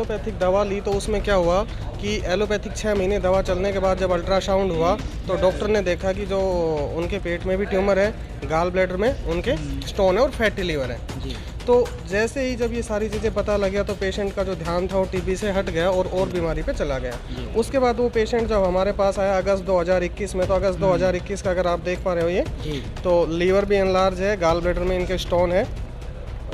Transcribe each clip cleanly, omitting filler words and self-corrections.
Allopathic दवा ली तो उसमें क्या हुआ कि एलोपैथिक 6 महीने दवा चलने के बाद जब अल्ट्रासाउंड हुआ तो डॉक्टर ने देखा कि जो उनके पेट में भी ट्यूमर है, गाल ब्लैडर में उनके स्टोन है और फैटी लीवर है। तो जैसे ही जब ये सारी चीज़ें पता लगा तो पेशेंट का जो ध्यान था वो टीबी से हट गया और बीमारी पे चला गया। उसके बाद वो पेशेंट जब हमारे पास आया अगस्त 2021 में, तो अगस्त 2021 का अगर आप देख पा रहे हो ये, तो लीवर भी एनलार्ज है, गाल ब्लैडर में इनके स्टोन है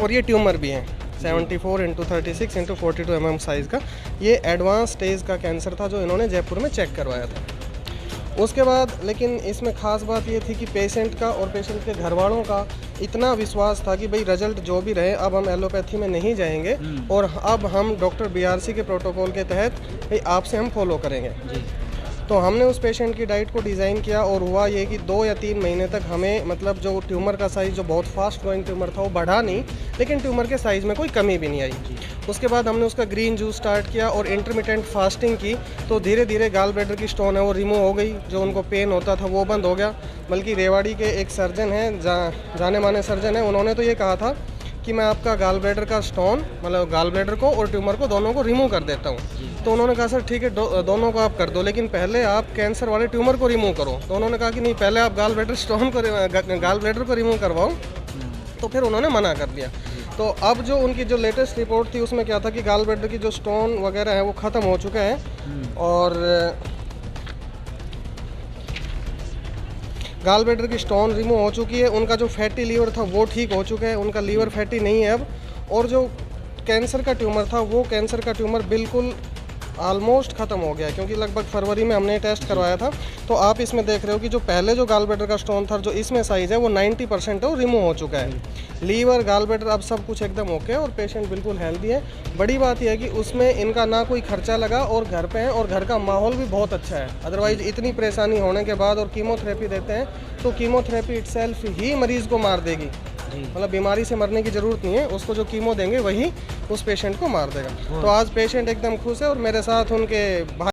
और ये ट्यूमर भी है 74x36x42 mm साइज़ का। ये एडवांस स्टेज का कैंसर था जो इन्होंने जयपुर में चेक करवाया था। उसके बाद लेकिन इसमें ख़ास बात ये थी कि पेशेंट का और पेशेंट के घर वालों का इतना विश्वास था कि भाई रिजल्ट जो भी रहे अब हम एलोपैथी में नहीं जाएंगे और अब हम डॉक्टर बीआरसी के प्रोटोकॉल के तहत भाई आपसे हम फॉलो करेंगे। तो हमने उस पेशेंट की डाइट को डिज़ाइन किया और हुआ ये कि 2 या 3 महीने तक हमें मतलब जो ट्यूमर का साइज़ जो बहुत फास्ट ग्रोइंग ट्यूमर था वो बढ़ा नहीं, लेकिन ट्यूमर के साइज़ में कोई कमी भी नहीं आई। उसके बाद हमने उसका ग्रीन जूस स्टार्ट किया और इंटरमिटेंट फास्टिंग की, तो धीरे धीरे गाल ब्लैडर की स्टोन है वो रिमूव हो गई, जो उनको पेन होता था वो बंद हो गया। बल्कि रेवाड़ी के एक सर्जन हैं, जाने माने सर्जन हैं, उन्होंने तो ये कहा था कि मैं आपका गाल ब्लैडर का स्टोन मतलब गाल ब्लैडर को और ट्यूमर को दोनों को रिमूव कर देता हूँ। तो उन्होंने कहा सर ठीक है दोनों को आप कर दो, लेकिन पहले आप कैंसर वाले ट्यूमर को रिमूव करो। तो उन्होंने कहा कि नहीं, पहले आप गाल ब्लैडर स्टोन को गाल ब्लैडर को रिमूव करवाओ। तो फिर उन्होंने मना कर दिया। तो अब जो उनकी जो लेटेस्ट रिपोर्ट थी उसमें क्या था कि गाल ब्लैडर की जो स्टोन वगैरह है वो ख़त्म हो चुका है और गाल ब्लैडर की स्टोन रिमूव हो चुकी है। उनका जो फैटी लीवर था वो ठीक हो चुका है, उनका लीवर फैटी नहीं है अब। और जो कैंसर का ट्यूमर था वो कैंसर का ट्यूमर बिल्कुल ऑलमोस्ट ख़त्म हो गया, क्योंकि लगभग फरवरी में हमने टेस्ट करवाया था। तो आप इसमें देख रहे हो कि जो पहले जो गाल ब्लैडर का स्टोन था जो इसमें साइज़ है वो 90% है वो रिमूव हो चुका है। लीवर गाल ब्लैडर अब सब कुछ एकदम ओके है और पेशेंट बिल्कुल हेल्दी है। बड़ी बात यह है कि उसमें इनका ना कोई खर्चा लगा और घर पे हैं और घर का माहौल भी बहुत अच्छा है। अदरवाइज़ इतनी परेशानी होने के बाद और कीमोथेरेपी देते हैं तो कीमोथेरेपी इटसेल्फ ही मरीज़ को मार देगी। मतलब बीमारी से मरने की ज़रूरत नहीं है, उसको जो कीमो देंगे वही उस पेशेंट को मार देगा। तो आज पेशेंट एकदम खुश है और मेरे साथ उनके